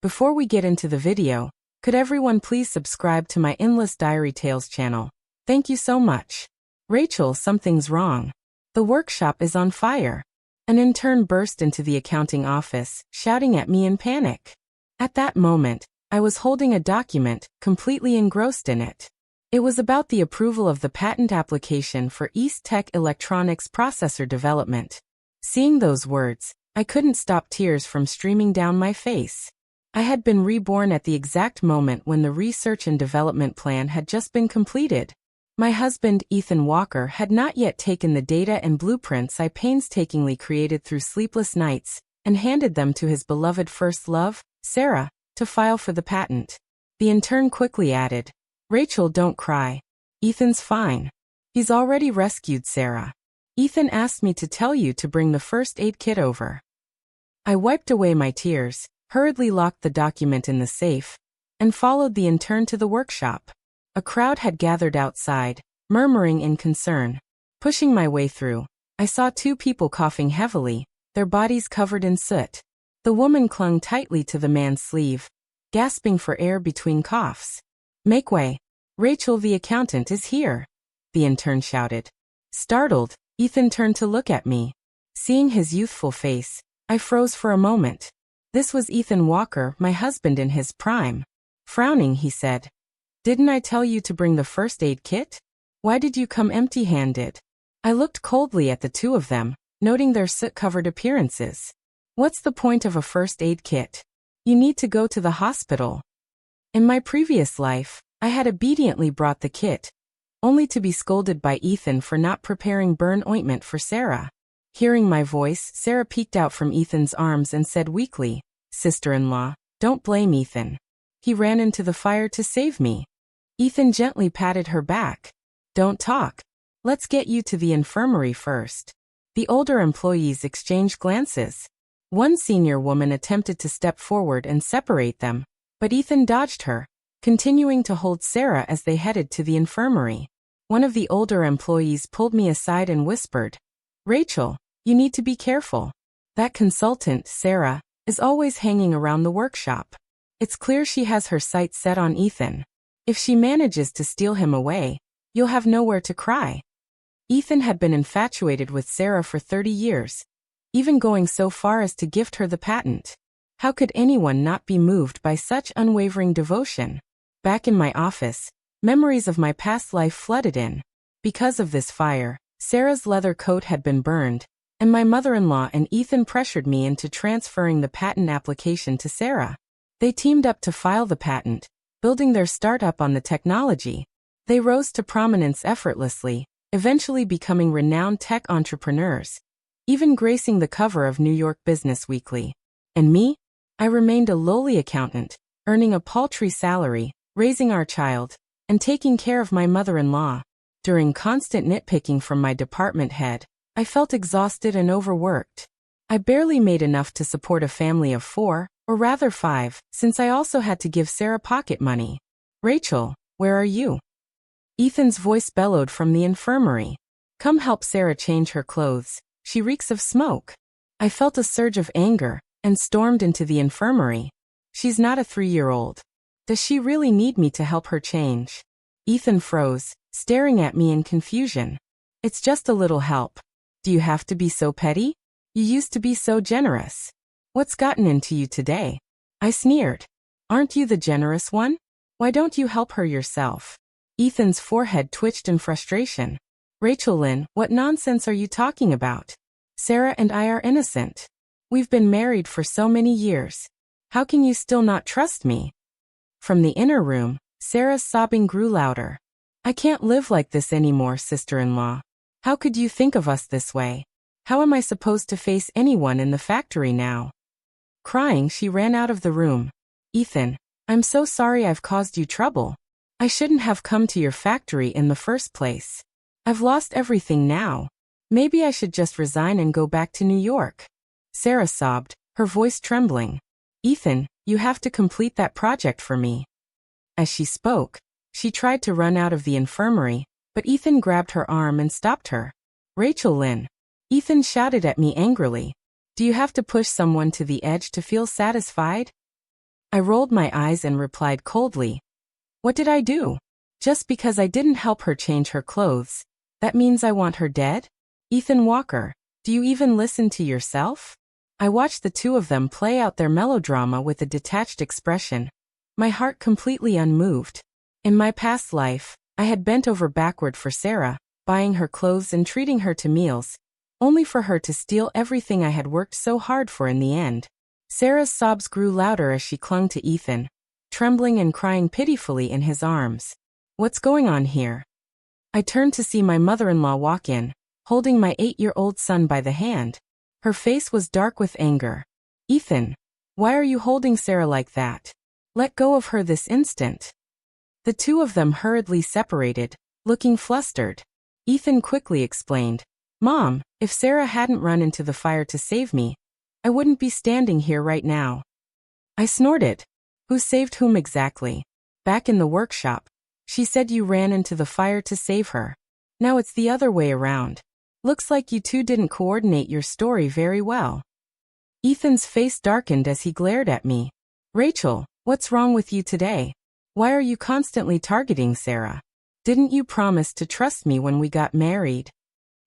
Before we get into the video, could everyone please subscribe to my Endless Diary Tales channel? Thank you so much. Rachel, something's wrong. The workshop is on fire. An intern burst into the accounting office, shouting at me in panic. At that moment, I was holding a document, completely engrossed in it. It was about the approval of the patent application for East Tech Electronics processor development. Seeing those words, I couldn't stop tears from streaming down my face. I had been reborn at the exact moment when the research and development plan had just been completed. My husband, Ethan Walker, had not yet taken the data and blueprints I painstakingly created through sleepless nights and handed them to his beloved first love, Sarah, to file for the patent. The intern quickly added, "Rachel, don't cry. Ethan's fine. He's already rescued Sarah. Ethan asked me to tell you to bring the first aid kit over." I wiped away my tears, hurriedly locked the document in the safe, and followed the intern to the workshop. A crowd had gathered outside, murmuring in concern. Pushing my way through, I saw two people coughing heavily, their bodies covered in soot. The woman clung tightly to the man's sleeve, gasping for air between coughs. "Make way. Rachel, the accountant, is here," the intern shouted. Startled, Ethan turned to look at me. Seeing his youthful face, I froze for a moment. This was Ethan Walker, my husband in his prime. Frowning, he said, "Didn't I tell you to bring the first aid kit? Why did you come empty-handed?" I looked coldly at the two of them, noting their soot-covered appearances. "What's the point of a first aid kit? You need to go to the hospital." In my previous life, I had obediently brought the kit, only to be scolded by Ethan for not preparing burn ointment for Sarah. Hearing my voice, Sarah peeked out from Ethan's arms and said weakly, "Sister-in-law, don't blame Ethan. He ran into the fire to save me." Ethan gently patted her back. "Don't talk. Let's get you to the infirmary first." The older employees exchanged glances. One senior woman attempted to step forward and separate them, but Ethan dodged her, continuing to hold Sarah as they headed to the infirmary. One of the older employees pulled me aside and whispered, "Rachel, you need to be careful. That consultant, Sarah, is always hanging around the workshop. It's clear she has her sights set on Ethan. If she manages to steal him away, you'll have nowhere to cry." Ethan had been infatuated with Sarah for 30 years, even going so far as to gift her the patent. How could anyone not be moved by such unwavering devotion? Back in my office, memories of my past life flooded in. Because of this fire, Sarah's leather coat had been burned, and my mother-in-law and Ethan pressured me into transferring the patent application to Sarah. They teamed up to file the patent, building their startup on the technology. They rose to prominence effortlessly, eventually becoming renowned tech entrepreneurs, even gracing the cover of New York Business Weekly. And me? I remained a lowly accountant, earning a paltry salary, raising our child, and taking care of my mother-in-law. During constant nitpicking from my department head, I felt exhausted and overworked. I barely made enough to support a family of 4, or rather 5, since I also had to give Sarah pocket money. "Rachel, where are you?" Ethan's voice bellowed from the infirmary. "Come help Sarah change her clothes. She reeks of smoke." I felt a surge of anger and stormed into the infirmary. "She's not a 3-year-old. Does she really need me to help her change?" Ethan froze, staring at me in confusion. "It's just a little help. Do you have to be so petty? You used to be so generous. What's gotten into you today?" I sneered. "Aren't you the generous one? Why don't you help her yourself?" Ethan's forehead twitched in frustration. "Rachel Lynn, what nonsense are you talking about? Sarah and I are innocent. We've been married for so many years. How can you still not trust me?" From the inner room, Sarah's sobbing grew louder. "I can't live like this anymore, sister-in-law. How could you think of us this way? How am I supposed to face anyone in the factory now?" Crying, she ran out of the room. "Ethan, I'm so sorry I've caused you trouble. I shouldn't have come to your factory in the first place. I've lost everything now. Maybe I should just resign and go back to New York." Sarah sobbed, her voice trembling. "Ethan, you have to complete that project for me." As she spoke, she tried to run out of the infirmary, but Ethan grabbed her arm and stopped her. "Rachel Lynn." Ethan shouted at me angrily. "Do you have to push someone to the edge to feel satisfied?" I rolled my eyes and replied coldly, "What did I do? Just because I didn't help her change her clothes, that means I want her dead? Ethan Walker, do you even listen to yourself?" I watched the two of them play out their melodrama with a detached expression, my heart completely unmoved. In my past life, I had bent over backward for Sarah, buying her clothes and treating her to meals, only for her to steal everything I had worked so hard for in the end. Sarah's sobs grew louder as she clung to Ethan, trembling and crying pitifully in his arms. "What's going on here?" I turned to see my mother-in-law walk in, holding my 8-year-old son by the hand. Her face was dark with anger. "Ethan, why are you holding Sarah like that? Let go of her this instant." The two of them hurriedly separated, looking flustered. Ethan quickly explained, "Mom, if Sarah hadn't run into the fire to save me, I wouldn't be standing here right now." I snorted. "Who saved whom exactly?" "Back in the workshop. She said you ran into the fire to save her. Now it's the other way around. Looks like you two didn't coordinate your story very well." Ethan's face darkened as he glared at me. "Rachel, what's wrong with you today? Why are you constantly targeting Sarah? Didn't you promise to trust me when we got married?"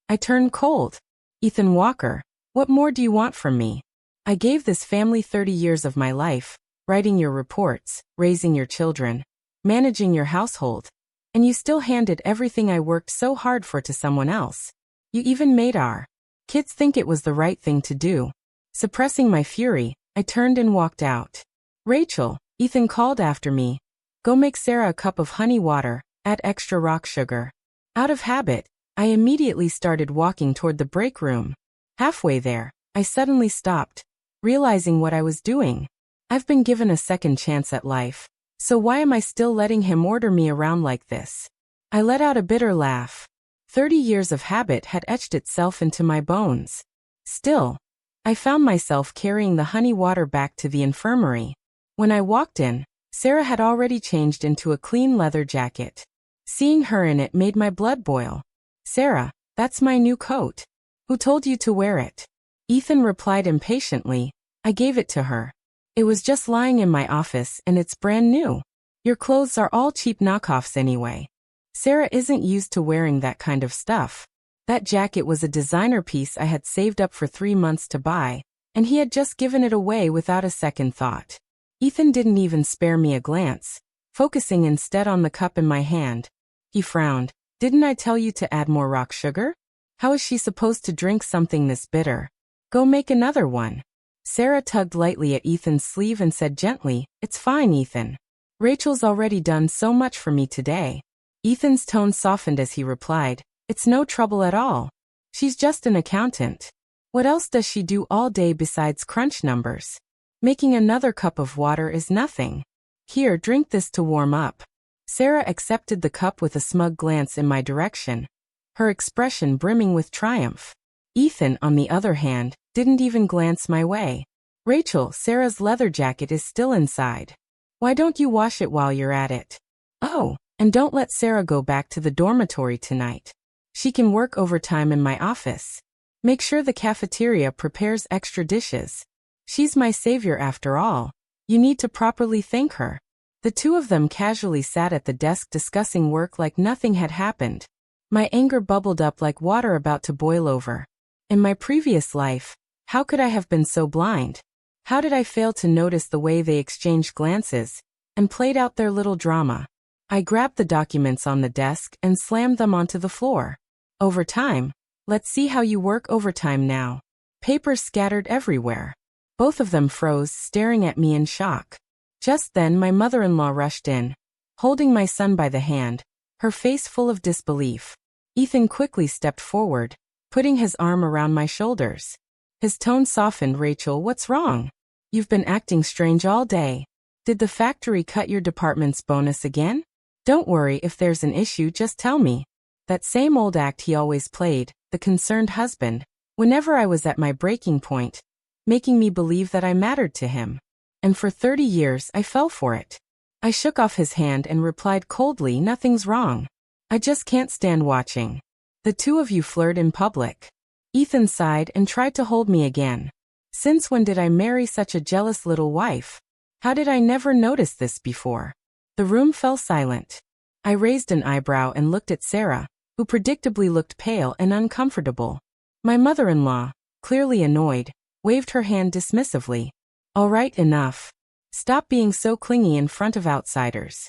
I turned cold. "Ethan Walker, what more do you want from me? I gave this family 30 years of my life, writing your reports, raising your children, managing your household, and you still handed everything I worked so hard for to someone else. You even made our kids think it was the right thing to do." Suppressing my fury, I turned and walked out. "Rachel," Ethan called after me, "go make Sarah a cup of honey water, add extra rock sugar." Out of habit, I immediately started walking toward the break room. Halfway there, I suddenly stopped, realizing what I was doing. I've been given a second chance at life, so why am I still letting him order me around like this? I let out a bitter laugh. 30 years of habit had etched itself into my bones. Still, I found myself carrying the honey water back to the infirmary. When I walked in, Sarah had already changed into a clean leather jacket. Seeing her in it made my blood boil. "Sarah, that's my new coat. Who told you to wear it?" Ethan replied impatiently, "I gave it to her. It was just lying in my office and it's brand new. Your clothes are all cheap knockoffs anyway. Sarah isn't used to wearing that kind of stuff. That jacket was a designer piece I had saved up for 3 months to buy, and he had just given it away without a second thought." Ethan didn't even spare me a glance, focusing instead on the cup in my hand. He frowned. "Didn't I tell you to add more rock sugar? How is she supposed to drink something this bitter? Go make another one." Sarah tugged lightly at Ethan's sleeve and said gently, "It's fine, Ethan. Rachel's already done so much for me today." Ethan's tone softened as he replied, "It's no trouble at all. She's just an accountant. What else does she do all day besides crunch numbers? Making another cup of water is nothing. Here, drink this to warm up." Sarah accepted the cup with a smug glance in my direction, her expression brimming with triumph. Ethan, on the other hand, didn't even glance my way. "Rachel, Sarah's leather jacket is still inside. Why don't you wash it while you're at it? Oh, and don't let Sarah go back to the dormitory tonight. She can work overtime in my office. Make sure the cafeteria prepares extra dishes. She's my savior after all. You need to properly thank her." The two of them casually sat at the desk discussing work like nothing had happened. My anger bubbled up like water about to boil over. In my previous life, how could I have been so blind? How did I fail to notice the way they exchanged glances and played out their little drama? I grabbed the documents on the desk and slammed them onto the floor. "Overtime? Let's see how you work overtime now." Papers scattered everywhere. Both of them froze, staring at me in shock. Just then my mother-in-law rushed in, holding my son by the hand, her face full of disbelief. Ethan quickly stepped forward, putting his arm around my shoulders. His tone softened. "Rachel, what's wrong? You've been acting strange all day. Did the factory cut your department's bonus again? Don't worry, if there's an issue, just tell me." That same old act he always played, the concerned husband, whenever I was at my breaking point, making me believe that I mattered to him. And for 30 years I fell for it. I shook off his hand and replied coldly, "Nothing's wrong. I just can't stand watching the two of you flirt in public." Ethan sighed and tried to hold me again. Since when did I marry such a jealous little wife? How did I never notice this before? The room fell silent. I raised an eyebrow and looked at Sarah, who predictably looked pale and uncomfortable. My mother-in-law, clearly annoyed, waved her hand dismissively. All right, enough. Stop being so clingy in front of outsiders.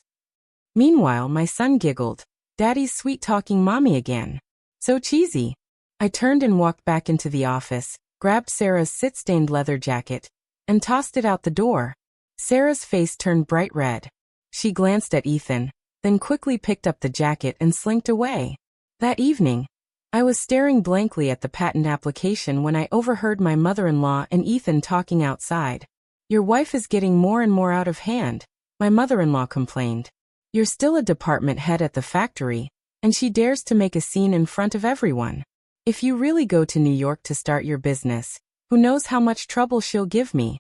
Meanwhile, my son giggled. Daddy's sweet-talking mommy again. So cheesy. I turned and walked back into the office, grabbed Sarah's soot-stained leather jacket, and tossed it out the door. Sarah's face turned bright red. She glanced at Ethan, then quickly picked up the jacket and slinked away. That evening, I was staring blankly at the patent application when I overheard my mother-in-law and Ethan talking outside. Your wife is getting more and more out of hand, my mother-in-law complained. You're still a department head at the factory, and she dares to make a scene in front of everyone. If you really go to New York to start your business, who knows how much trouble she'll give me?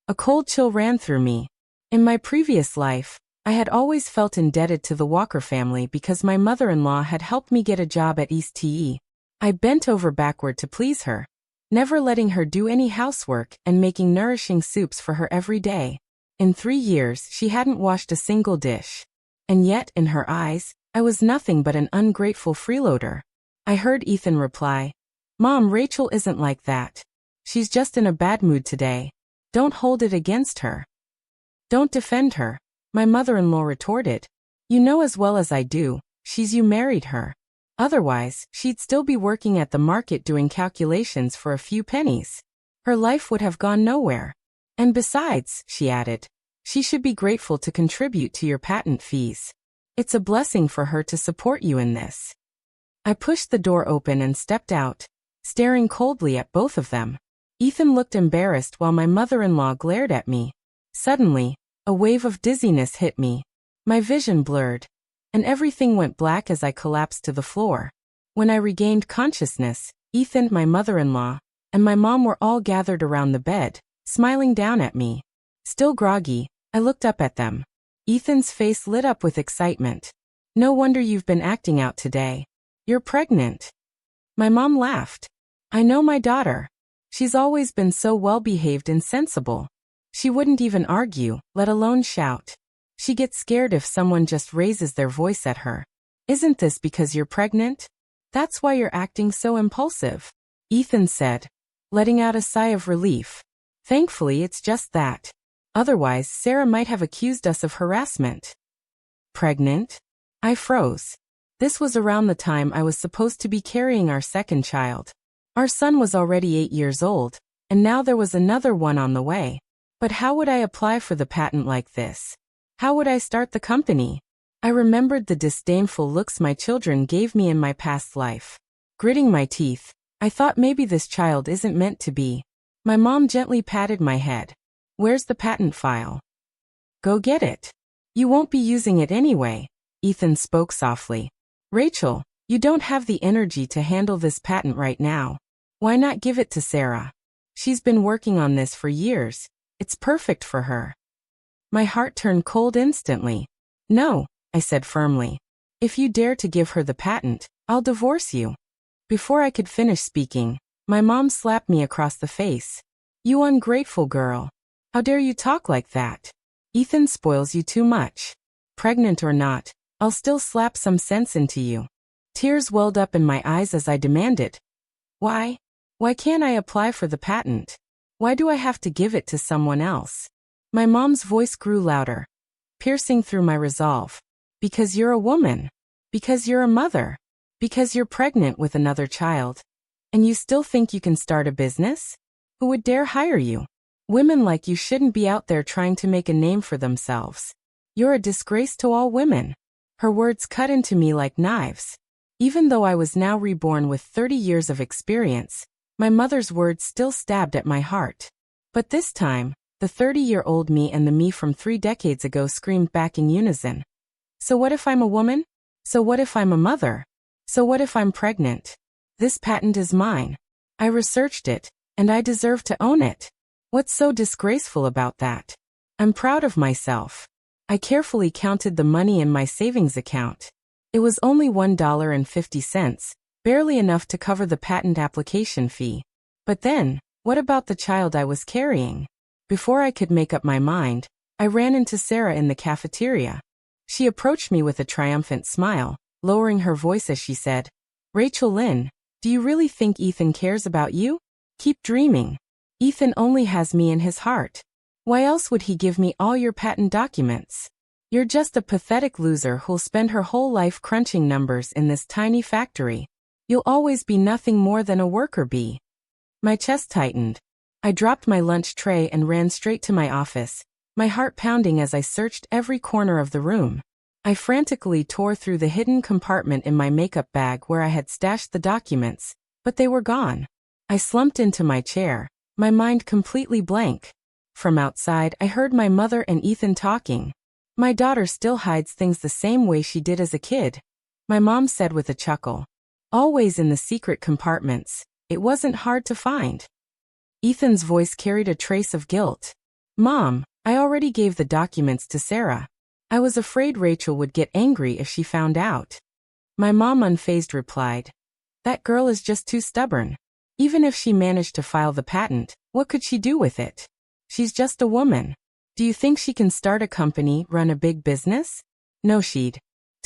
A cold chill ran through me. In my previous life, I had always felt indebted to the Walker family because my mother-in-law had helped me get a job at East TE. I bent over backward to please her, never letting her do any housework and making nourishing soups for her every day. In 3 years, she hadn't washed a single dish. And yet, in her eyes, I was nothing but an ungrateful freeloader. I heard Ethan reply, Mom, Rachel isn't like that. She's just in a bad mood today. Don't hold it against her. Don't defend her, my mother-in-law retorted. You know as well as I do, you married her. Otherwise, she'd still be working at the market doing calculations for a few pennies. Her life would have gone nowhere. And besides, she added, she should be grateful to contribute to your patent fees. It's a blessing for her to support you in this. I pushed the door open and stepped out, staring coldly at both of them. Ethan looked embarrassed while my mother-in-law glared at me. Suddenly, a wave of dizziness hit me. My vision blurred, and everything went black as I collapsed to the floor. When I regained consciousness, Ethan, my mother-in-law, and my mom were all gathered around the bed, smiling down at me. Still groggy, I looked up at them. Ethan's face lit up with excitement. No wonder you've been acting out today. You're pregnant. My mom laughed. I know my daughter. She's always been so well-behaved and sensible. She wouldn't even argue, let alone shout. She gets scared if someone just raises their voice at her. Isn't this because you're pregnant? That's why you're acting so impulsive, Ethan said, letting out a sigh of relief. Thankfully, it's just that. Otherwise, Sarah might have accused us of harassment. Pregnant? I froze. This was around the time I was supposed to be carrying our second child. Our son was already 8 years old, and now there was another one on the way. But how would I apply for the patent like this? How would I start the company? I remembered the disdainful looks my children gave me in my past life. Gritting my teeth, I thought maybe this child isn't meant to be. My mom gently patted my head. Where's the patent file? Go get it. You won't be using it anyway, Ethan spoke softly. Rachel, you don't have the energy to handle this patent right now. Why not give it to Sarah? She's been working on this for years. It's perfect for her. My heart turned cold instantly. No, I said firmly. If you dare to give her the patent, I'll divorce you. Before I could finish speaking, my mom slapped me across the face. You ungrateful girl. How dare you talk like that? Ethan spoils you too much. Pregnant or not, I'll still slap some sense into you. Tears welled up in my eyes as I demanded. Why? Why can't I apply for the patent? Why do I have to give it to someone else? My mom's voice grew louder, piercing through my resolve. Because you're a woman. Because you're a mother. Because you're pregnant with another child. And you still think you can start a business? Who would dare hire you? Women like you shouldn't be out there trying to make a name for themselves. You're a disgrace to all women. Her words cut into me like knives. Even though I was now reborn with 30 years of experience, my mother's words still stabbed at my heart. But this time, the 30-year-old me and the me from 3 decades ago screamed back in unison. So what if I'm a woman? So what if I'm a mother? So what if I'm pregnant? This patent is mine. I researched it, and I deserve to own it. What's so disgraceful about that? I'm proud of myself. I carefully counted the money in my savings account. It was only $1.50, barely enough to cover the patent application fee. But then, what about the child I was carrying? Before I could make up my mind, I ran into Sarah in the cafeteria. She approached me with a triumphant smile, lowering her voice as she said, "Rachel Lynn, do you really think Ethan cares about you? Keep dreaming. Ethan only has me in his heart. Why else would he give me all your patent documents? You're just a pathetic loser who'll spend her whole life crunching numbers in this tiny factory. You'll always be nothing more than a worker bee." My chest tightened. I dropped my lunch tray and ran straight to my office, my heart pounding as I searched every corner of the room. I frantically tore through the hidden compartment in my makeup bag where I had stashed the documents, but they were gone. I slumped into my chair, my mind completely blank. From outside, I heard my mother and Ethan talking. "My daughter still hides things the same way she did as a kid," my mom said with a chuckle. "Always in the secret compartments. It wasn't hard to find." Ethan's voice carried a trace of guilt. "Mom, I already gave the documents to Sarah. I was afraid Rachel would get angry if she found out." My mom unfazed replied, "That girl is just too stubborn. Even if she managed to file the patent, what could she do with it? She's just a woman. Do you think she can start a company, run a big business? No, she'll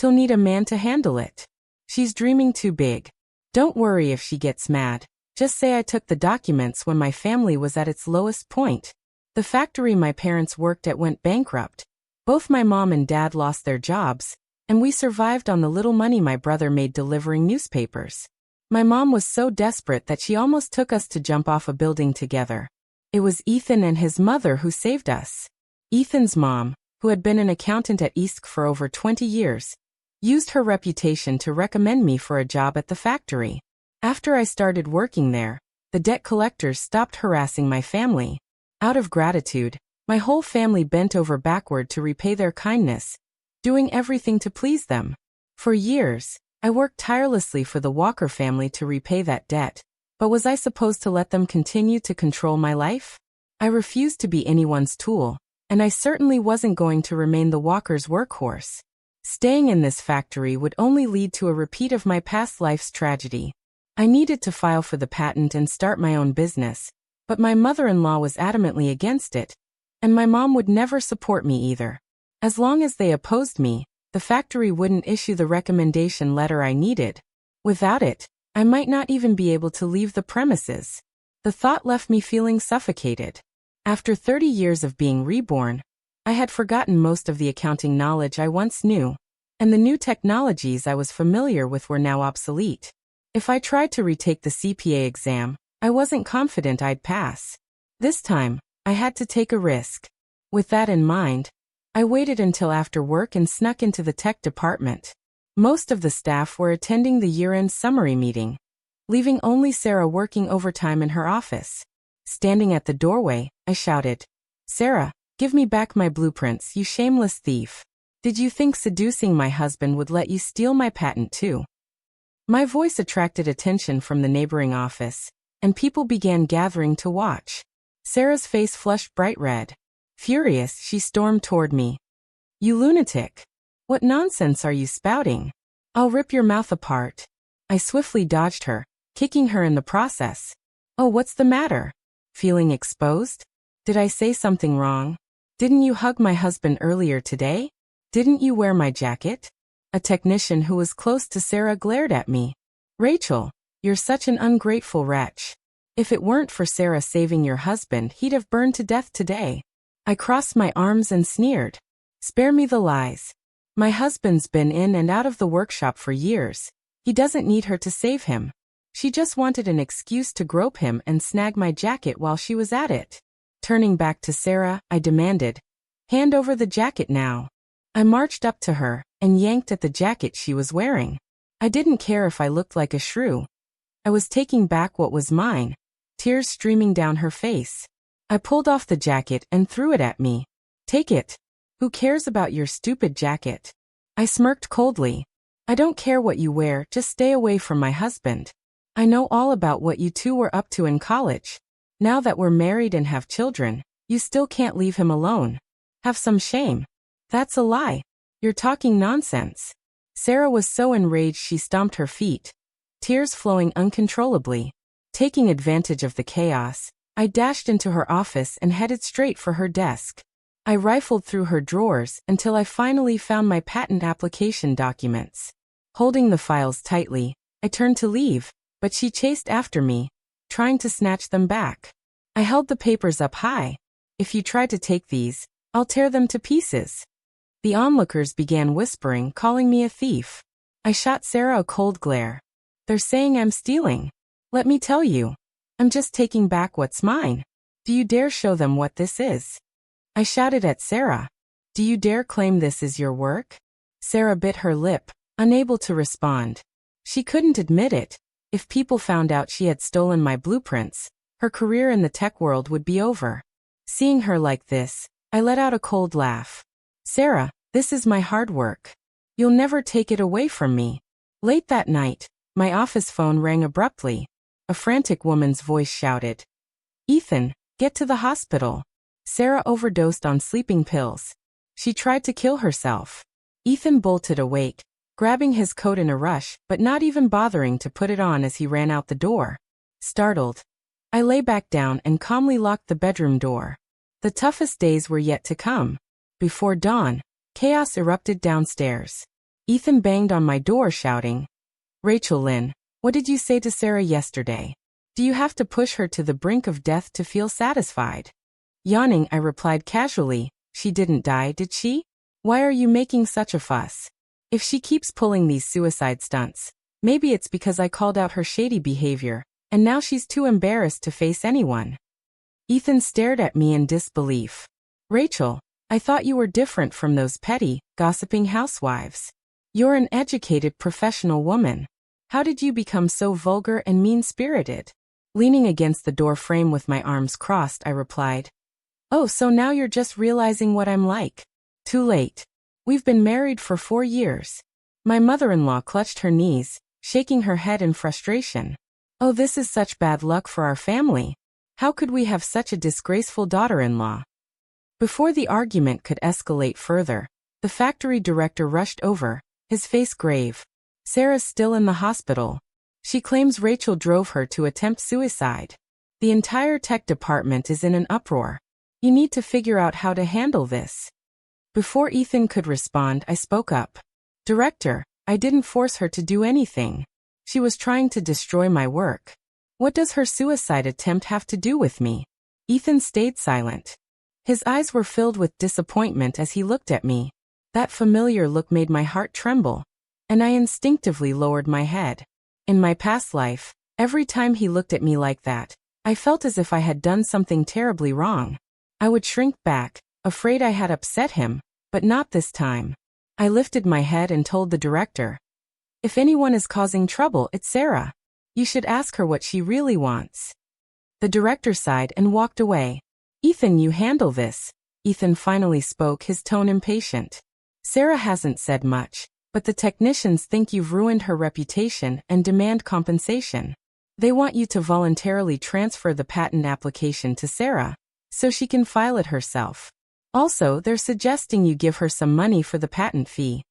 need a man to handle it. She's dreaming too big. Don't worry if she gets mad. Just say I took the documents when my family was at its lowest point. The factory my parents worked at went bankrupt. Both my mom and dad lost their jobs, and we survived on the little money my brother made delivering newspapers. My mom was so desperate that she almost took us to jump off a building together. It was Ethan and his mother who saved us. Ethan's mom, who had been an accountant at East for over 20 years, used her reputation to recommend me for a job at the factory. After I started working there, the debt collectors stopped harassing my family. Out of gratitude, my whole family bent over backward to repay their kindness, doing everything to please them. For years, I worked tirelessly for the Walker family to repay that debt, but was I supposed to let them continue to control my life? I refused to be anyone's tool, and I certainly wasn't going to remain the Walkers' workhorse. Staying in this factory would only lead to a repeat of my past life's tragedy. I needed to file for the patent and start my own business, but my mother-in-law was adamantly against it, and my mom would never support me either. As long as they opposed me, the factory wouldn't issue the recommendation letter I needed. Without it, I might not even be able to leave the premises. The thought left me feeling suffocated. After 30 years of being reborn, I had forgotten most of the accounting knowledge I once knew, and the new technologies I was familiar with were now obsolete. If I tried to retake the CPA exam, I wasn't confident I'd pass. This time, I had to take a risk. With that in mind, I waited until after work and snuck into the tech department. Most of the staff were attending the year-end summary meeting, leaving only Sarah working overtime in her office. Standing at the doorway, I shouted, "Sarah, give me back my blueprints, you shameless thief. Did you think seducing my husband would let you steal my patent too?" My voice attracted attention from the neighboring office, and people began gathering to watch. Sarah's face flushed bright red. Furious, she stormed toward me. "You lunatic! What nonsense are you spouting? I'll rip your mouth apart." I swiftly dodged her, kicking her in the process. "Oh, what's the matter? Feeling exposed? Did I say something wrong? Didn't you hug my husband earlier today? Didn't you wear my jacket?" A technician who was close to Sarah glared at me. "Rachel, you're such an ungrateful wretch. If it weren't for Sarah saving your husband, he'd have burned to death today." I crossed my arms and sneered. "Spare me the lies. My husband's been in and out of the workshop for years. He doesn't need her to save him. She just wanted an excuse to grope him and snag my jacket while she was at it." Turning back to Sarah, I demanded, "Hand over the jacket now." I marched up to her and yanked at the jacket she was wearing. I didn't care if I looked like a shrew. I was taking back what was mine, tears streaming down her face. I pulled off the jacket and threw it at me. "Take it. Who cares about your stupid jacket?" I smirked coldly. "I don't care what you wear, just stay away from my husband. I know all about what you two were up to in college. Now that we're married and have children, you still can't leave him alone. Have some shame." "That's a lie. You're talking nonsense." Sarah was so enraged she stomped her feet, tears flowing uncontrollably. Taking advantage of the chaos, I dashed into her office and headed straight for her desk. I rifled through her drawers until I finally found my patent application documents. Holding the files tightly, I turned to leave, but she chased after me, trying to snatch them back. I held the papers up high. "If you try to take these, I'll tear them to pieces." The onlookers began whispering, calling me a thief. I shot Sarah a cold glare. "They're saying I'm stealing. Let me tell you, I'm just taking back what's mine. Do you dare show them what this is?" I shouted at Sarah. "Do you dare claim this is your work?" Sarah bit her lip, unable to respond. She couldn't admit it. If people found out she had stolen my blueprints, her career in the tech world would be over. Seeing her like this, I let out a cold laugh. "Sarah, this is my hard work. You'll never take it away from me." Late that night, my office phone rang abruptly. A frantic woman's voice shouted, "Ethan, get to the hospital. Sarah overdosed on sleeping pills. She tried to kill herself." Ethan bolted awake, grabbing his coat in a rush but not even bothering to put it on as he ran out the door. Startled, I lay back down and calmly locked the bedroom door. The toughest days were yet to come. Before dawn, chaos erupted downstairs. Ethan banged on my door shouting, "Rachel Lynn, what did you say to Sarah yesterday? Do you have to push her to the brink of death to feel satisfied?" Yawning, I replied casually, "She didn't die, did she? Why are you making such a fuss? If she keeps pulling these suicide stunts, maybe it's because I called out her shady behavior, and now she's too embarrassed to face anyone." Ethan stared at me in disbelief. "Rachel, I thought you were different from those petty, gossiping housewives. You're an educated professional woman. How did you become so vulgar and mean-spirited?" Leaning against the door frame with my arms crossed, I replied, "Oh, so now you're just realizing what I'm like. Too late. We've been married for 4 years." My mother-in-law clutched her knees, shaking her head in frustration. "Oh, this is such bad luck for our family. How could we have such a disgraceful daughter-in-law?" Before the argument could escalate further, the factory director rushed over, his face grave. "Sarah's still in the hospital. She claims Rachel drove her to attempt suicide. The entire tech department is in an uproar. You need to figure out how to handle this." Before Ethan could respond, I spoke up. "Director, I didn't force her to do anything. She was trying to destroy my work. What does her suicide attempt have to do with me?" Ethan stayed silent. His eyes were filled with disappointment as he looked at me. That familiar look made my heart tremble, and I instinctively lowered my head. In my past life, every time he looked at me like that, I felt as if I had done something terribly wrong. I would shrink back, afraid I had upset him, but not this time. I lifted my head and told the director, "If anyone is causing trouble, it's Sarah. You should ask her what she really wants." The director sighed and walked away. "Ethan, you handle this." Ethan finally spoke, his tone impatient. "Sarah hasn't said much, but the technicians think you've ruined her reputation and demand compensation. They want you to voluntarily transfer the patent application to Sarah, so she can file it herself. Also, they're suggesting you give her some money for the patent fee."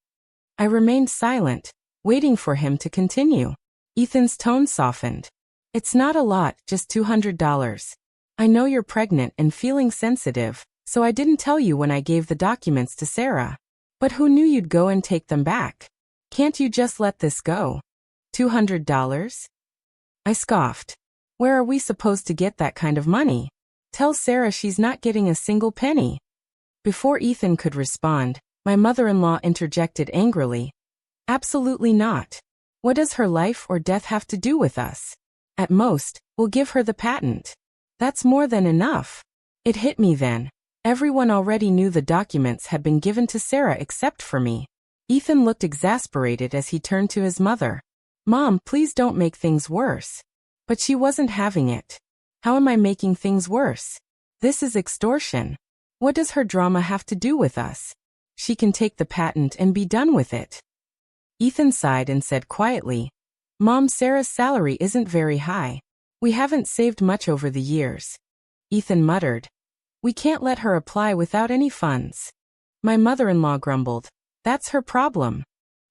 I remained silent, waiting for him to continue. Ethan's tone softened. "It's not a lot, just $200. I know you're pregnant and feeling sensitive, so I didn't tell you when I gave the documents to Sarah. But who knew you'd go and take them back? Can't you just let this go? $200? I scoffed. "Where are we supposed to get that kind of money? Tell Sarah she's not getting a single penny." Before Ethan could respond, my mother-in-law interjected angrily. "Absolutely not. What does her life or death have to do with us? At most, we'll give her the patent. That's more than enough." It hit me then. Everyone already knew the documents had been given to Sarah except for me. Ethan looked exasperated as he turned to his mother. "Mom, please don't make things worse." But she wasn't having it. "How am I making things worse? This is extortion. What does her drama have to do with us? She can take the patent and be done with it." Ethan sighed and said quietly, "Mom, Sarah's salary isn't very high. We haven't saved much over the years." Ethan muttered, "We can't let her apply without any funds." My mother-in-law grumbled, "That's her problem."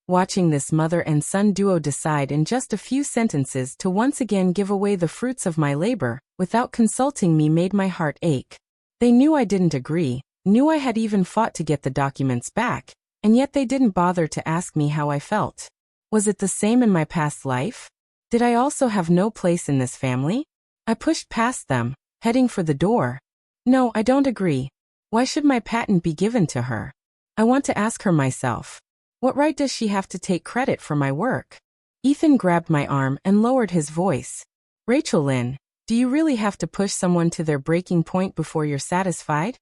Watching this mother and son duo decide in just a few sentences to once again give away the fruits of my labor without consulting me made my heart ache. They knew I didn't agree, Knew I had even fought to get the documents back, and yet they didn't bother to ask me how I felt. Was it the same in my past life? Did I also have no place in this family? I pushed past them, heading for the door. No, I don't agree. Why should my patent be given to her? I want to ask her myself. What right does she have to take credit for my work? Ethan grabbed my arm and lowered his voice. Rachel Lynn, do you really have to push someone to their breaking point before you're satisfied?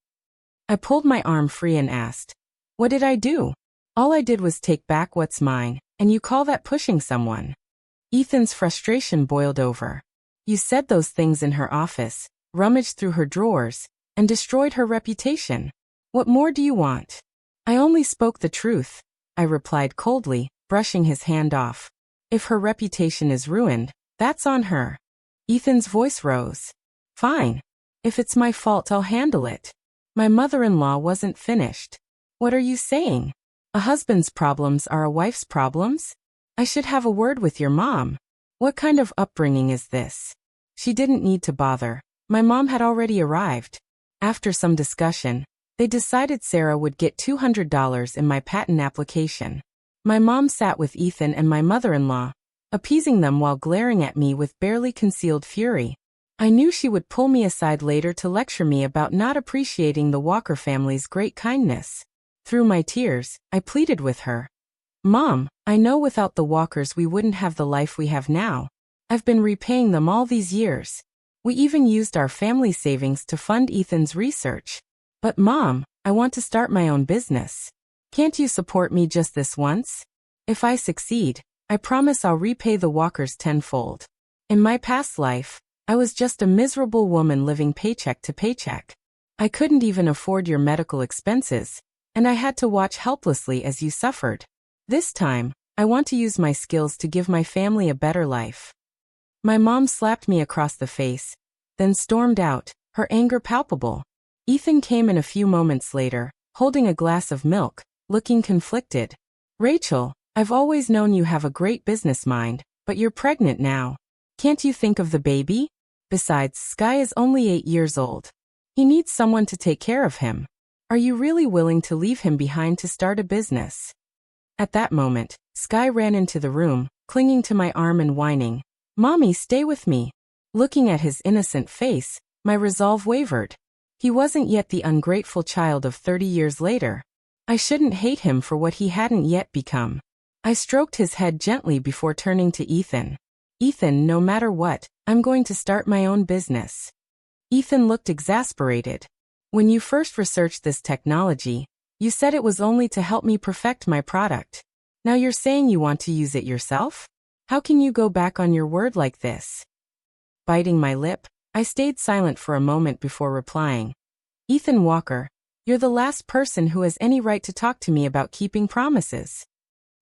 I pulled my arm free and asked, what did I do? All I did was take back what's mine, and you call that pushing someone? Ethan's frustration boiled over. You said those things in her office, rummaged through her drawers, and destroyed her reputation. What more do you want? I only spoke the truth, I replied coldly, brushing his hand off. If her reputation is ruined, that's on her. Ethan's voice rose. Fine. If it's my fault, I'll handle it. My mother-in-law wasn't finished. What are you saying? A husband's problems are a wife's problems? I should have a word with your mom. What kind of upbringing is this? She didn't need to bother. My mom had already arrived. After some discussion, they decided Sarah would get $200 in my patent application. My mom sat with Ethan and my mother-in-law, appeasing them while glaring at me with barely concealed fury. I knew she would pull me aside later to lecture me about not appreciating the Walker family's great kindness. Through my tears, I pleaded with her. Mom, I know without the Walkers we wouldn't have the life we have now. I've been repaying them all these years. We even used our family savings to fund Ethan's research. But Mom, I want to start my own business. Can't you support me just this once? If I succeed, I promise I'll repay the Walkers tenfold. In my past life, I was just a miserable woman living paycheck to paycheck. I couldn't even afford your medical expenses, and I had to watch helplessly as you suffered. This time, I want to use my skills to give my family a better life. My mom slapped me across the face, then stormed out, her anger palpable. Ethan came in a few moments later, holding a glass of milk, looking conflicted. Rachel, I've always known you have a great business mind, but you're pregnant now. Can't you think of the baby? Besides, Sky is only 8 years old. He needs someone to take care of him. Are you really willing to leave him behind to start a business? At that moment, Sky ran into the room, clinging to my arm and whining, Mommy, stay with me. Looking at his innocent face, my resolve wavered. He wasn't yet the ungrateful child of 30 years later. I shouldn't hate him for what he hadn't yet become. I stroked his head gently before turning to Ethan. Ethan, no matter what, I'm going to start my own business. Ethan looked exasperated. When you first researched this technology, you said it was only to help me perfect my product. Now you're saying you want to use it yourself? How can you go back on your word like this? Biting my lip, I stayed silent for a moment before replying. Ethan Walker, you're the last person who has any right to talk to me about keeping promises.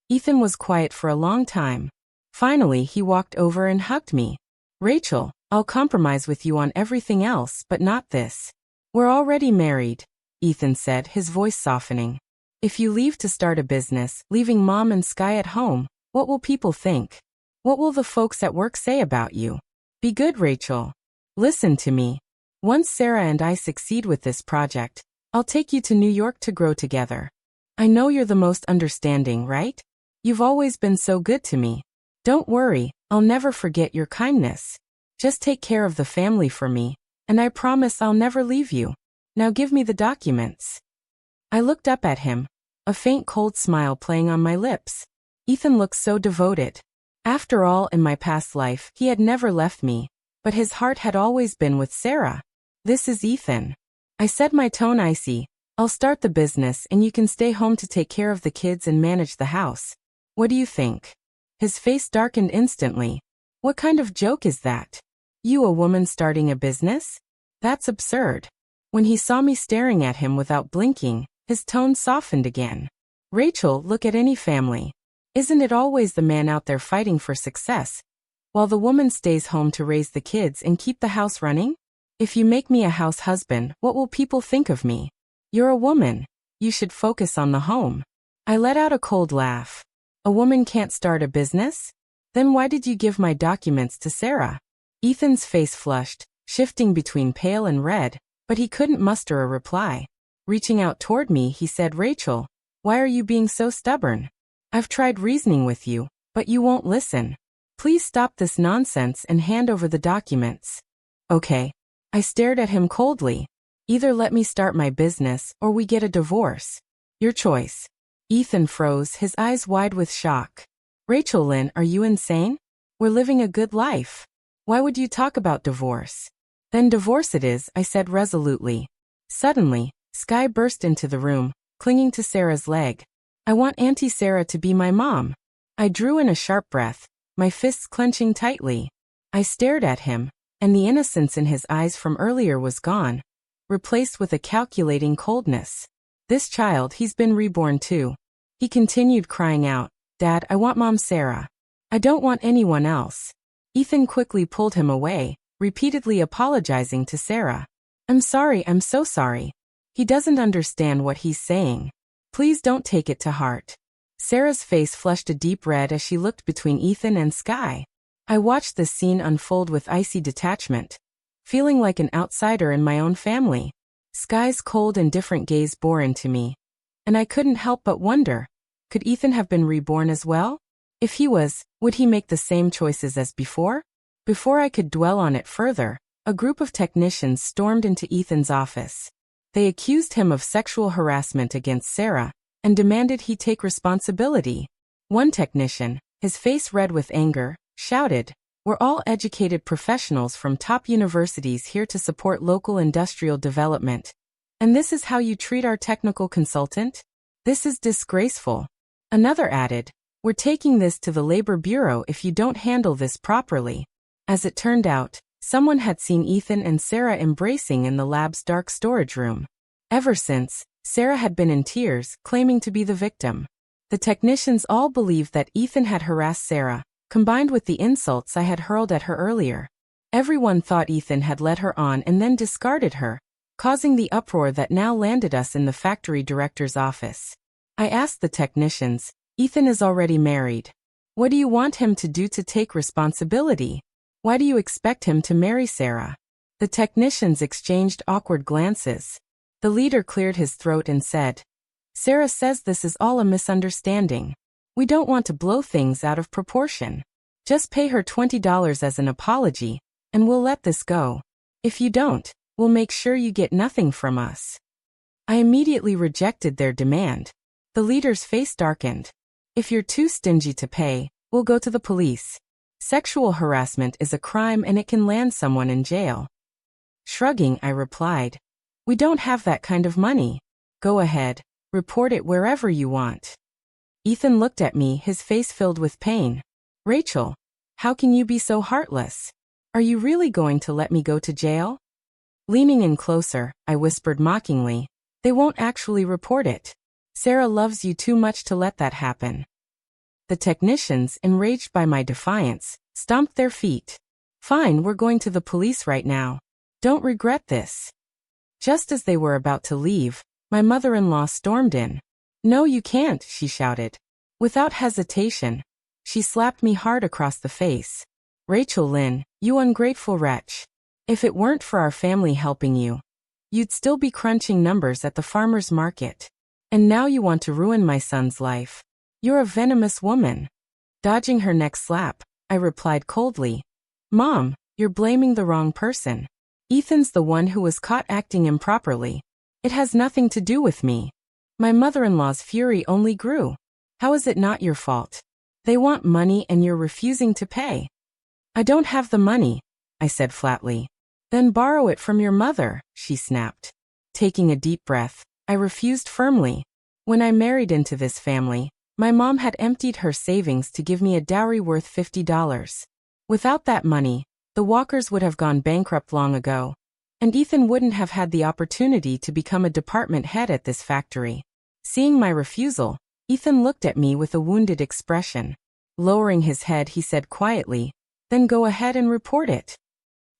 Ethan was quiet for a long time. Finally, he walked over and hugged me. Rachel, I'll compromise with you on everything else, but not this. We're already married, Ethan said, his voice softening. If you leave to start a business, leaving Mom and Sky at home, what will people think? What will the folks at work say about you? Be good, Rachel. Listen to me. Once Sarah and I succeed with this project, I'll take you to New York to grow together. I know you're the most understanding, right? You've always been so good to me. Don't worry, I'll never forget your kindness. Just take care of the family for me, and I promise I'll never leave you. Now give me the documents. I looked up at him, a faint cold smile playing on my lips. Ethan looked so devoted. After all, in my past life, he had never left me, but his heart had always been with Sarah. This is Ethan. I said, my tone icy. I'll start the business and you can stay home to take care of the kids and manage the house. What do you think? His face darkened instantly. What kind of joke is that? You, a woman starting a business? That's absurd. When he saw me staring at him without blinking, his tone softened again. Rachel, look at any family. Isn't it always the man out there fighting for success, while the woman stays home to raise the kids and keep the house running? If you make me a house husband, what will people think of me? You're a woman. You should focus on the home. I let out a cold laugh. A woman can't start a business? Then why did you give my documents to Sarah? Ethan's face flushed, shifting between pale and red, but he couldn't muster a reply. Reaching out toward me, he said, "Rachel, why are you being so stubborn? I've tried reasoning with you, but you won't listen. Please stop this nonsense and hand over the documents." Okay. I stared at him coldly. "Either let me start my business or we get a divorce. Your choice." Ethan froze, his eyes wide with shock. "Rachel Lynn, are you insane? We're living a good life. Why would you talk about divorce?" "Then divorce it is," I said resolutely. Suddenly, Sky burst into the room, clinging to Sarah's leg. "I want Auntie Sarah to be my mom." I drew in a sharp breath, my fists clenching tightly. I stared at him, and the innocence in his eyes from earlier was gone, replaced with a calculating coldness. "This child, he's been reborn too." He continued crying out, "Dad, I want Mom Sarah. I don't want anyone else." Ethan quickly pulled him away, repeatedly apologizing to Sarah. I'm so sorry. He doesn't understand what he's saying. Please don't take it to heart." Sarah's face flushed a deep red as she looked between Ethan and Sky. I watched this scene unfold with icy detachment, feeling like an outsider in my own family. Sky's cold and different gaze bore into me, and I couldn't help but wonder, could Ethan have been reborn as well? If he was, would he make the same choices as before? Before I could dwell on it further, a group of technicians stormed into Ethan's office. They accused him of sexual harassment against Sarah and demanded he take responsibility. One technician, his face red with anger, shouted, "We're all educated professionals from top universities here to support local industrial development. And this is how you treat our technical consultant? This is disgraceful." Another added, "We're taking this to the Labor Bureau if you don't handle this properly." As it turned out, someone had seen Ethan and Sarah embracing in the lab's dark storage room. Ever since, Sarah had been in tears, claiming to be the victim. The technicians all believed that Ethan had harassed Sarah, combined with the insults I had hurled at her earlier. Everyone thought Ethan had led her on and then discarded her, causing the uproar that now landed us in the factory director's office. I asked the technicians, "Ethan is already married. What do you want him to do to take responsibility? Why do you expect him to marry Sarah?" The technicians exchanged awkward glances. The leader cleared his throat and said, "Sarah says this is all a misunderstanding. We don't want to blow things out of proportion. Just pay her $20 as an apology, and we'll let this go. If you don't, we'll make sure you get nothing from us." I immediately rejected their demand. The leader's face darkened. "If you're too stingy to pay, we'll go to the police. Sexual harassment is a crime and it can land someone in jail." Shrugging, I replied, "We don't have that kind of money. Go ahead, report it wherever you want." Ethan looked at me, his face filled with pain. "Rachel, how can you be so heartless? Are you really going to let me go to jail?" Leaning in closer, I whispered mockingly, "They won't actually report it. Sarah loves you too much to let that happen." The technicians, enraged by my defiance, stomped their feet. "Fine, we're going to the police right now. Don't regret this." Just as they were about to leave, my mother-in-law stormed in. "No, you can't," she shouted. Without hesitation, she slapped me hard across the face. "Rachel Lynn, you ungrateful wretch. If it weren't for our family helping you, you'd still be crunching numbers at the farmer's market. And now you want to ruin my son's life. You're a venomous woman." Dodging her next slap, I replied coldly, "Mom, you're blaming the wrong person. Ethan's the one who was caught acting improperly. It has nothing to do with me." My mother-in-law's fury only grew. "How is it not your fault? They want money and you're refusing to pay." "I don't have the money," I said flatly. "Then borrow it from your mother," she snapped. Taking a deep breath, I refused firmly. When I married into this family, my mom had emptied her savings to give me a dowry worth $50. Without that money, the Walkers would have gone bankrupt long ago, and Ethan wouldn't have had the opportunity to become a department head at this factory. Seeing my refusal, Ethan looked at me with a wounded expression. Lowering his head, he said quietly, "Then go ahead and report it."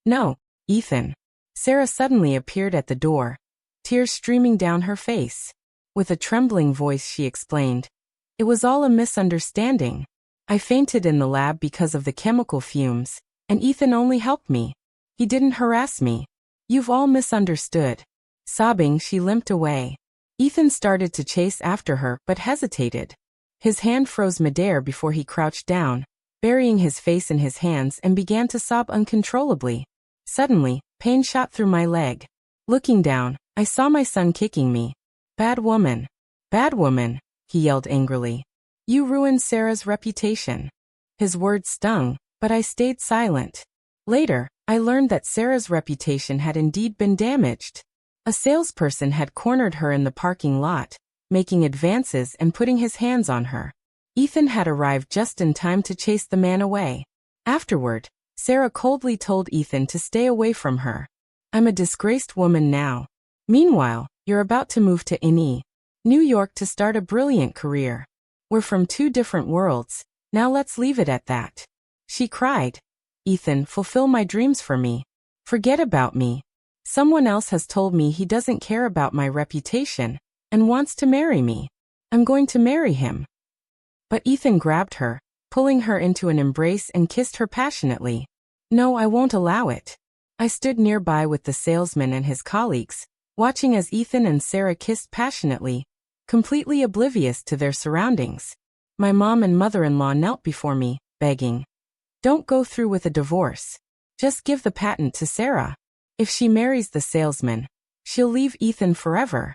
"No, Ethan." Sarah suddenly appeared at the door, tears streaming down her face. With a trembling voice, she explained, "It was all a misunderstanding. I fainted in the lab because of the chemical fumes, and Ethan only helped me. He didn't harass me. You've all misunderstood." Sobbing, she limped away. Ethan started to chase after her, but hesitated. His hand froze midair before he crouched down, burying his face in his hands, and began to sob uncontrollably. Suddenly, pain shot through my leg. Looking down, I saw my son kicking me. "Bad woman. Bad woman," he yelled angrily. "You ruined Sarah's reputation." His words stung, but I stayed silent. Later, I learned that Sarah's reputation had indeed been damaged. A salesperson had cornered her in the parking lot, making advances and putting his hands on her. Ethan had arrived just in time to chase the man away. Afterward, Sarah coldly told Ethan to stay away from her. "I'm a disgraced woman now. Meanwhile, you're about to move to New York to start a brilliant career. We're from two different worlds, now let's leave it at that," she cried. "Ethan, fulfill my dreams for me. Forget about me. Someone else has told me he doesn't care about my reputation and wants to marry me. I'm going to marry him." But Ethan grabbed her, pulling her into an embrace, and kissed her passionately. "No, I won't allow it." I stood nearby with the salesman and his colleagues, watching as Ethan and Sarah kissed passionately, completely oblivious to their surroundings. My mom and mother-in-law knelt before me, begging, "Don't go through with a divorce. Just give the patent to Sarah. If she marries the salesman, she'll leave Ethan forever."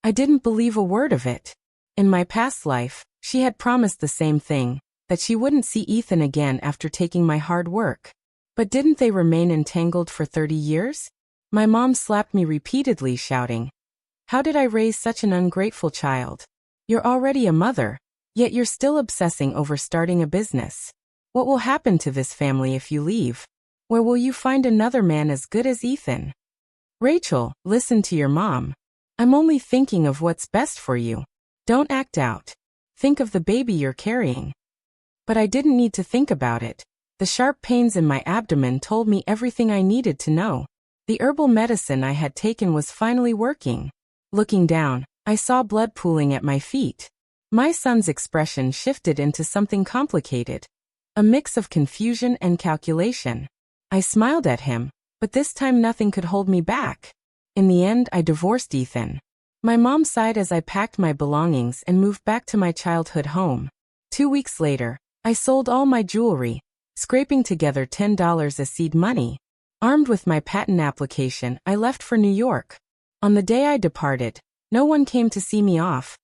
I didn't believe a word of it. In my past life, she had promised the same thing, that she wouldn't see Ethan again after taking my hard work. But didn't they remain entangled for 30 years? My mom slapped me repeatedly, shouting, "How did I raise such an ungrateful child? You're already a mother, yet you're still obsessing over starting a business. What will happen to this family if you leave? Where will you find another man as good as Ethan?" "Rachel, listen to your mom. I'm only thinking of what's best for you. Don't act out. Think of the baby you're carrying." But I didn't need to think about it. The sharp pains in my abdomen told me everything I needed to know. The herbal medicine I had taken was finally working. Looking down, I saw blood pooling at my feet. My son's expression shifted into something complicated, a mix of confusion and calculation. I smiled at him, but this time nothing could hold me back. In the end, I divorced Ethan. My mom sighed as I packed my belongings and moved back to my childhood home. 2 weeks later, I sold all my jewelry, scraping together $10 as seed money. Armed with my patent application, I left for New York. On the day I departed, no one came to see me off.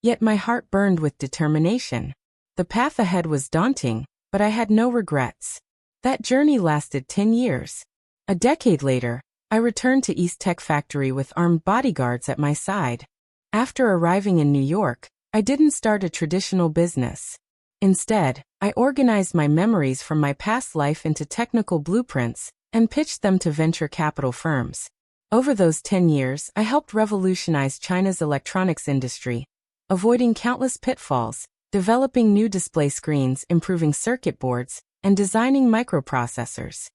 Yet my heart burned with determination. The path ahead was daunting, but I had no regrets. That journey lasted 10 years. A decade later, I returned to East Tech Factory with armed bodyguards at my side. After arriving in New York, I didn't start a traditional business. Instead, I organized my memories from my past life into technical blueprints and pitched them to venture capital firms. Over those 10 years, I helped revolutionize China's electronics industry, avoiding countless pitfalls, developing new display screens, improving circuit boards, and designing microprocessors.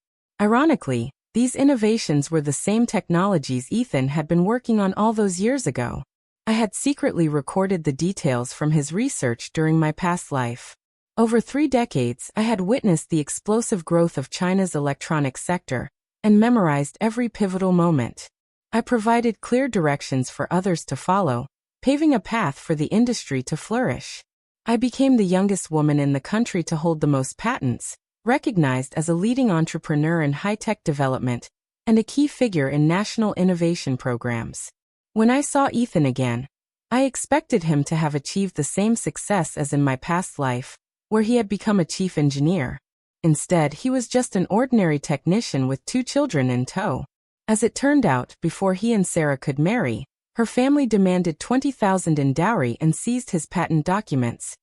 Ironically, these innovations were the same technologies Ethan had been working on all those years ago. I had secretly recorded the details from his research during my past life. Over 3 decades, I had witnessed the explosive growth of China's electronics sector and memorized every pivotal moment. I provided clear directions for others to follow, paving a path for the industry to flourish. I became the youngest woman in the country to hold the most patents, recognized as a leading entrepreneur in high-tech development, and a key figure in national innovation programs. When I saw Ethan again, I expected him to have achieved the same success as in my past life, where he had become a chief engineer. Instead, he was just an ordinary technician with 2 children in tow. As it turned out, before he and Sarah could marry, her family demanded $20,000 in dowry and seized his patent documents,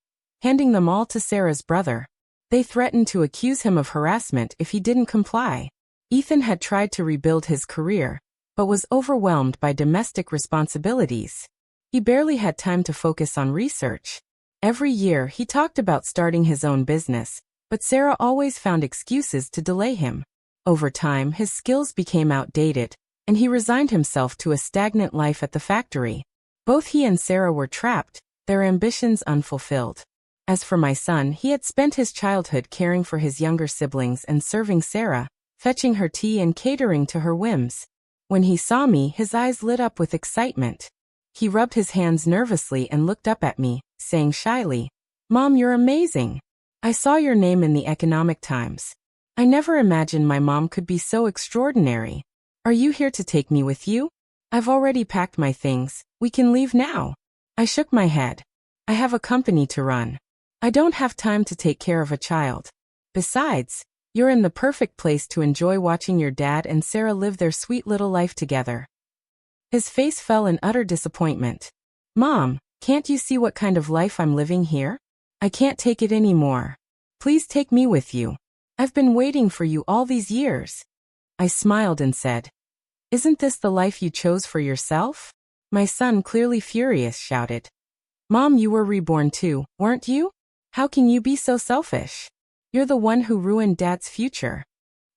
handing them all to Sarah's brother. They threatened to accuse him of harassment if he didn't comply. Ethan had tried to rebuild his career, but was overwhelmed by domestic responsibilities. He barely had time to focus on research. Every year, he talked about starting his own business, but Sarah always found excuses to delay him. Over time, his skills became outdated, and he resigned himself to a stagnant life at the factory. Both he and Sarah were trapped, their ambitions unfulfilled. As for my son, he had spent his childhood caring for his younger siblings and serving Sarah, fetching her tea and catering to her whims. When he saw me, his eyes lit up with excitement. He rubbed his hands nervously and looked up at me, saying shyly, "Mom, you're amazing. I saw your name in the Economic Times. I never imagined my mom could be so extraordinary. Are you here to take me with you? I've already packed my things. We can leave now." I shook my head. I have a company to run. I don't have time to take care of a child. Besides, you're in the perfect place to enjoy watching your dad and Sarah live their sweet little life together. His face fell in utter disappointment. "Mom, can't you see what kind of life I'm living here? I can't take it anymore. Please take me with you. I've been waiting for you all these years." I smiled and said, "Isn't this the life you chose for yourself?" My son, clearly furious, shouted, "Mom, you were reborn too, weren't you? How can you be so selfish? You're the one who ruined Dad's future."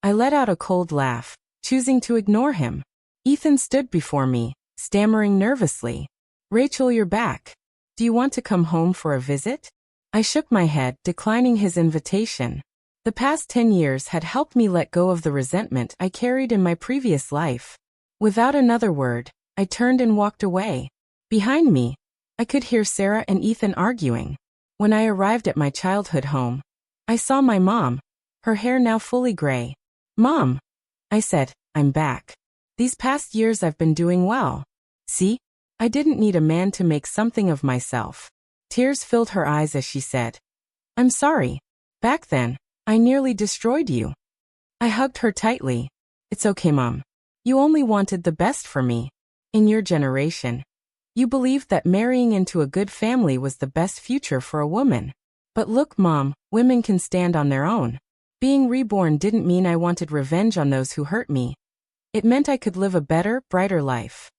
I let out a cold laugh, choosing to ignore him. Ethan stood before me, stammering nervously, "Rachel, you're back. Do you want to come home for a visit?" I shook my head, declining his invitation. The past 10 years had helped me let go of the resentment I carried in my previous life. Without another word, I turned and walked away. Behind me, I could hear Sarah and Ethan arguing. When I arrived at my childhood home, I saw my mom, her hair now fully gray. "Mom," I said, "I'm back. These past years I've been doing well. See? I didn't need a man to make something of myself." Tears filled her eyes as she said, "I'm sorry. Back then, I nearly destroyed you." I hugged her tightly. "It's okay, Mom. You only wanted the best for me. In your generation, you believed that marrying into a good family was the best future for a woman. But look, Mom, women can stand on their own. Being reborn didn't mean I wanted revenge on those who hurt me. It meant I could live a better, brighter life."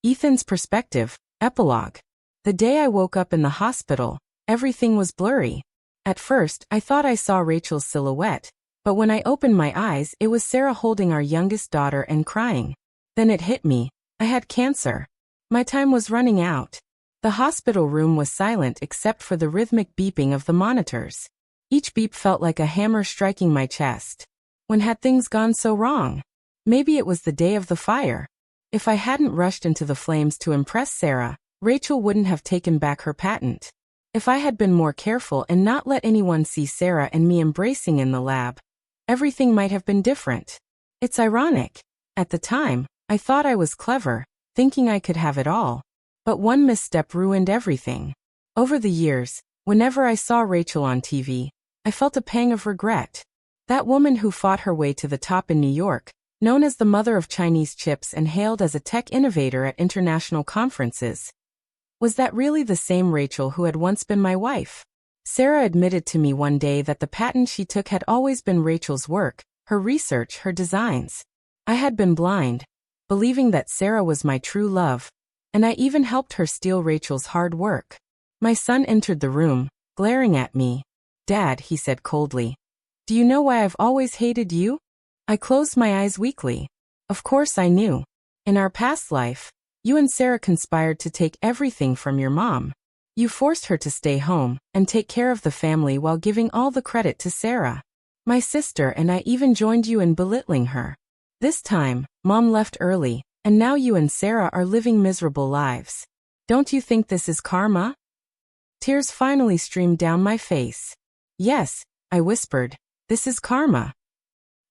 Ethan's perspective, epilogue. The day I woke up in the hospital, everything was blurry. At first, I thought I saw Rachel's silhouette, but when I opened my eyes, it was Sarah holding our youngest daughter and crying. Then it hit me. I had cancer. My time was running out. The hospital room was silent except for the rhythmic beeping of the monitors. Each beep felt like a hammer striking my chest. When had things gone so wrong? Maybe it was the day of the fire. If I hadn't rushed into the flames to impress Sarah, Rachel wouldn't have taken back her patent. If I had been more careful and not let anyone see Sarah and me embracing in the lab, everything might have been different. It's ironic. At the time, I thought I was clever, thinking I could have it all. But one misstep ruined everything. Over the years, whenever I saw Rachel on TV, I felt a pang of regret. That woman who fought her way to the top in New York, known as the mother of Chinese chips and hailed as a tech innovator at international conferences. Was that really the same Rachel who had once been my wife? Sarah admitted to me one day that the patent she took had always been Rachel's work, her research, her designs. I had been blind, believing that Sarah was my true love, and I even helped her steal Rachel's hard work. My son entered the room, glaring at me. "Dad," he said coldly, "do you know why I've always hated you?" I closed my eyes weakly. Of course I knew. In our past life, you and Sarah conspired to take everything from your mom. You forced her to stay home and take care of the family while giving all the credit to Sarah. My sister and I even joined you in belittling her. This time, Mom left early, and now you and Sarah are living miserable lives. Don't you think this is karma? Tears finally streamed down my face. "Yes," I whispered, "this is karma."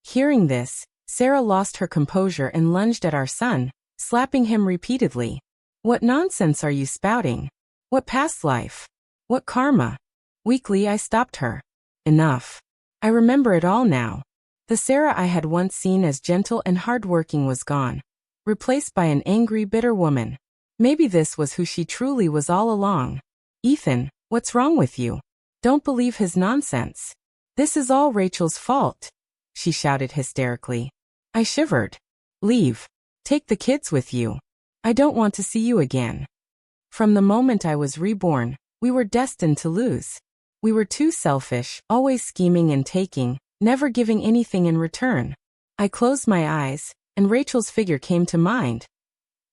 Hearing this, Sarah lost her composure and lunged at our son, slapping him repeatedly. "What nonsense are you spouting? What past life? What karma?" Weakly, I stopped her. "Enough. I remember it all now." The Sarah I had once seen as gentle and hardworking was gone, replaced by an angry, bitter woman. Maybe this was who she truly was all along. "Ethan, what's wrong with you? Don't believe his nonsense. This is all Rachel's fault," she shouted hysterically. I shivered. "Leave. Take the kids with you. I don't want to see you again." From the moment I was reborn, we were destined to lose. We were too selfish, always scheming and taking, never giving anything in return. I closed my eyes, and Rachel's figure came to mind.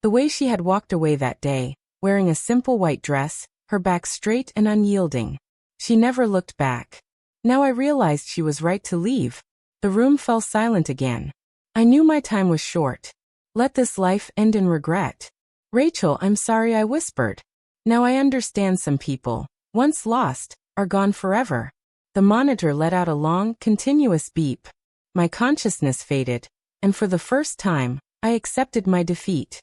The way she had walked away that day, wearing a simple white dress, her back straight and unyielding. She never looked back. Now I realized she was right to leave. The room fell silent again. I knew my time was short. Let this life end in regret. Rachel, I'm sorry, I whispered. Now I understand some people, once lost, are gone forever. The monitor let out a long, continuous beep. My consciousness faded, and for the first time, I accepted my defeat.